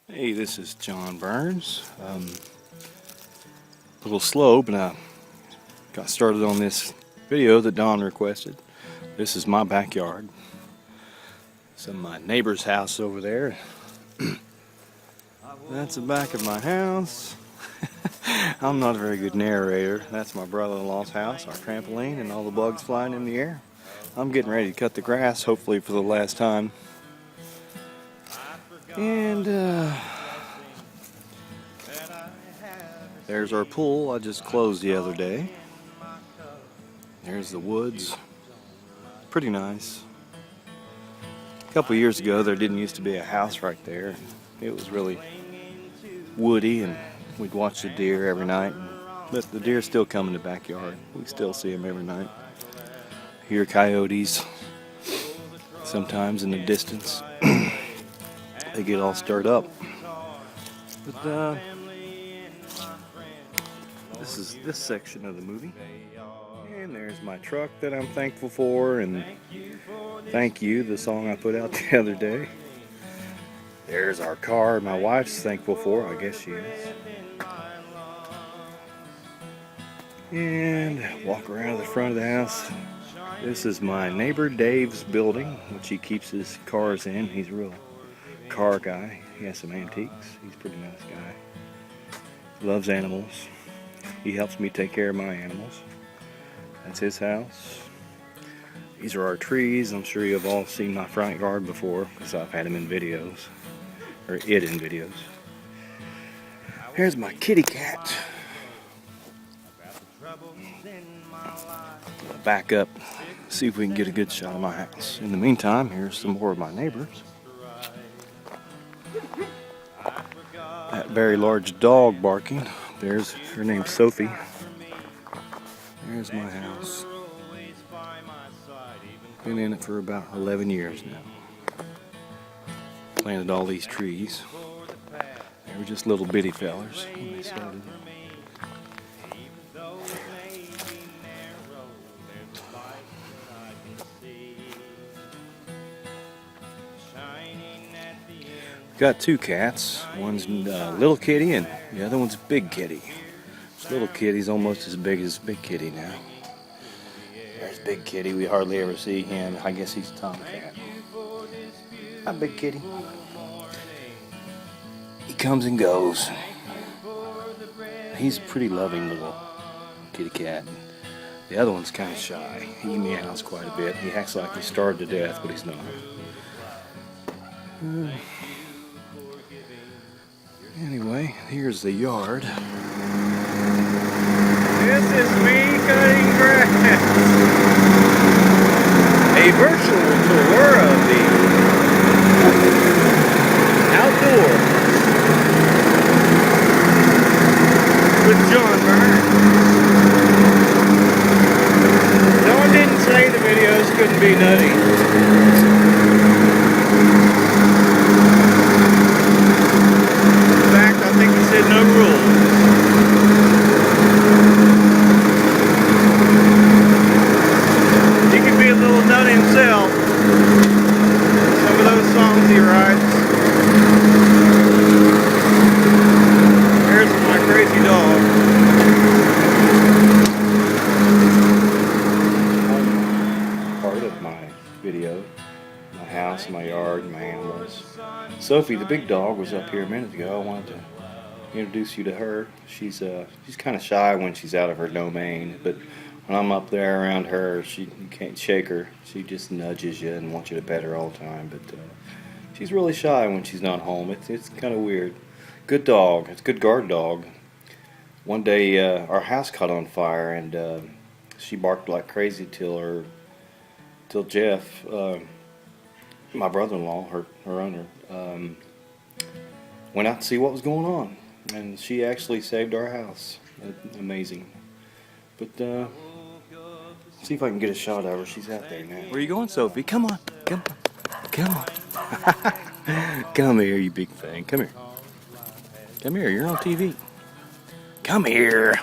Hey, this is John Burns. A little slow, but I got started on this video that Don requested. This is my backyard. It's in my neighbor's house over there. That's the back of my house. I'm not a very good narrator. That's my brother-in-law's house, our trampoline, and all the bugs flying in the air. I'm getting ready to cut the grass, hopefully for the last time. And there's our pool I just closed the other day. There's the woods. Pretty nice. A couple years ago there didn't used to be a house right there. It was really woody and we'd watch the deer every night. But the deer still come in the backyard. We still see them every night. Hear coyotes sometimes in the distance. They get all stirred up. But this is this section of the movie. And there's my truck that I'm thankful for, and Thank You, the song I put out the other day. There's our car my wife's thankful for, I guess she is. And walk around the front of the house. This is my neighbor Dave's building, which he keeps his cars in. He's a real car guy. He has some antiques. He's a pretty nice guy. Loves animals. He helps me take care of my animals. That's his house. These are our trees. I'm sure you've all seen my front yard before because I've had them in videos, or it in videos. Here's my kitty cat. Back up, see if we can get a good shot of my house. In the meantime, here's some more of my neighbors. That very large dog barking. There's her name's Sophie. There's my house. Been in it for about 11 years now. Planted all these trees. They were just little bitty fellers when they started. Got two cats. One's Little Kitty and the other one's Big Kitty. Little Kitty's almost as big as Big Kitty now. There's Big Kitty. We hardly ever see him. I guess he's a tomcat. Hi, Big Kitty. He comes and goes. He's a pretty loving little kitty cat. The other one's kind of shy. He meows quite a bit. He acts like he's starved to death, but he's not. Anyway, here's the yard. This is me cutting grass. A virtual tour of the outdoors with John Burns. John didn't say the videos couldn't be nutty. I think he said no rules. He can be a little nut himself. Some of those songs he writes. There's my crazy dog. Part of my video. My house, my yard, my animals. Sophie, the big dog, was up here a minute ago. I wanted to introduce you to her. She's kind of shy when she's out of her domain, but when I'm up there around her, you can't shake her. She just nudges you and wants you to pet her all the time. But she's really shy when she's not home. It's kind of weird. Good dog. It's a good guard dog. One day our house caught on fire and she barked like crazy till Jeff, my brother-in-law, her owner, went out to see what was going on. And she actually saved our house. Amazing. But see if I can get a shot of her. She's out there now. Where are you going, Sophie? Come on. Come on. Come on. Come here, you big thing. Come here. Come here. You're on TV. Come here.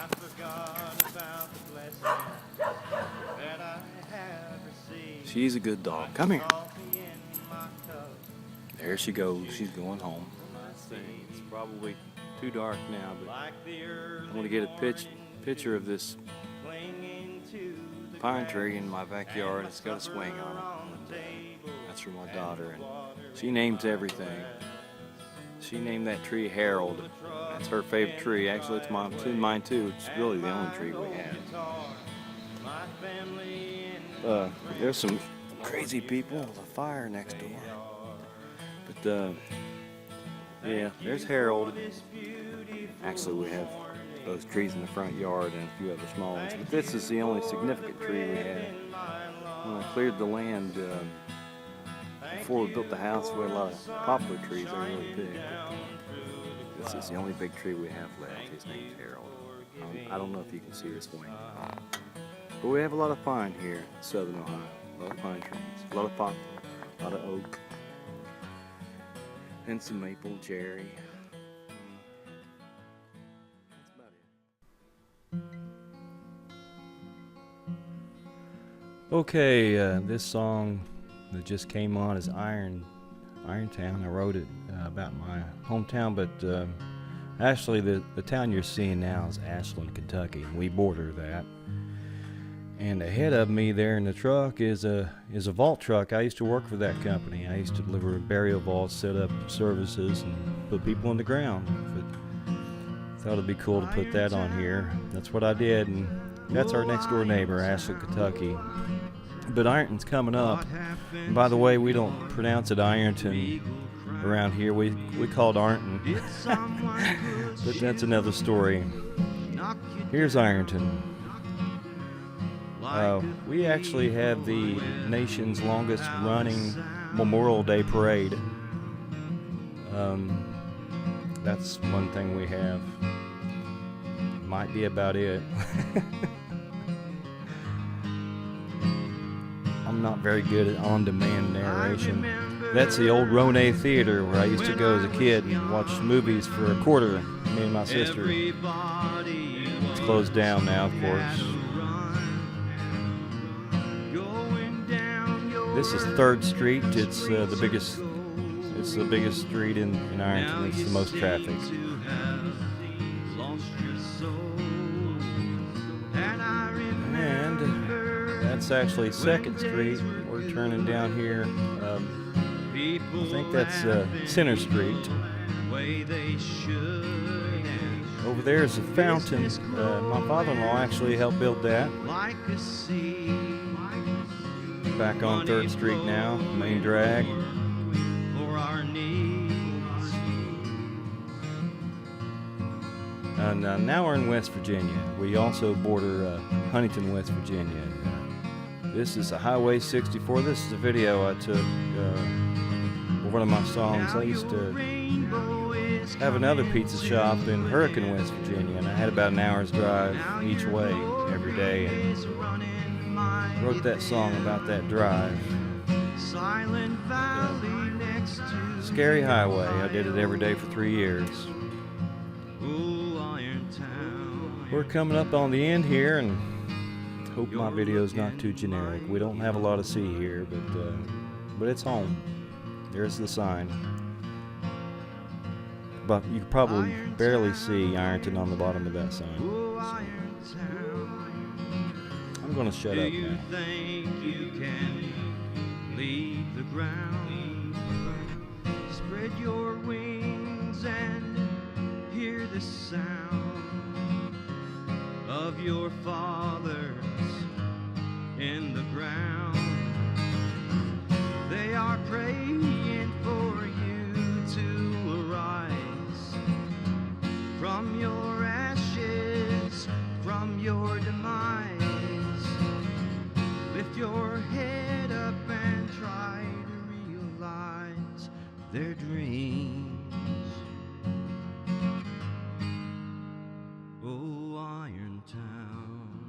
She's a good dog. Come here. There she goes. She's going home. thing. It's probably too dark now, but I want to get a picture of this pine tree in my backyard. It's got a swing on it. And, that's for my daughter, and she names everything. She named that tree Harold. That's her favorite tree. Actually, it's mine too. It's really the only tree we have. There's some crazy people with a fire next door. But yeah, there's Harold. Actually, we have those trees in the front yard and a few other small ones. But this is the only significant tree we have. When I cleared the land before we built the house, we had a lot of poplar trees. They're really big. But, this is the only big tree we have left. His name's Harold. I don't know if you can see his wing. But we have a lot of pine here in southern Ohio. A lot of pine trees. A lot of poplar. A lot of oak. And some maple, cherry. That's about it. Okay, this song that just came on is Irontown. I wrote it about my hometown, but actually the town you're seeing now is Ashland, Kentucky, and we border that. And ahead of me there in the truck is a vault truck. I used to work for that company. I used to deliver burial vaults, set up services, and put people in the ground. But thought it'd be cool to put that on here. That's what I did, and that's our next door neighbor, Ashland, Kentucky. But Ironton's coming up. And by the way, we don't pronounce it Ironton around here. We call it Ironton. But that's another story. Here's Ironton. We actually have the nation's longest running Memorial Day parade. That's one thing we have. Might be about it. I'm not very good at on-demand narration. That's the old Ronay Theater where I used to go as a kid and watch movies for a quarter, me and my sister. It's closed down now, of course. This is 3rd Street. It's the biggest street in Ironton. It's the most traffic. And that's actually 2nd Street. We're turning down here. I think that's Center Street. Over there is a fountain. My father-in-law actually helped build that. Back on 3rd Street now, main drag. And now we're in West Virginia. We also border Huntington, West Virginia. This is a Highway 64. This is a video I took for one of my songs. I used to have another pizza shop in Hurricane, West Virginia, and I had about an hour's drive each way every day. And wrote that song about that drive. Scary Highway. I did it every day for 3 years. We're coming up on the end here, and hope my video's not too generic. We don't have a lot of sea here, but it's home. There's the sign. But you can probably barely see Ironton on the bottom of that sign. So. I'm gonna shut up now. Do you think you can leave the ground? Spread your wings and hear the sound of your fathers in the ground. They are praying for you to arise from your ashes, from your demise. Lift your head up and try to realize their dreams. Oh, Irontown.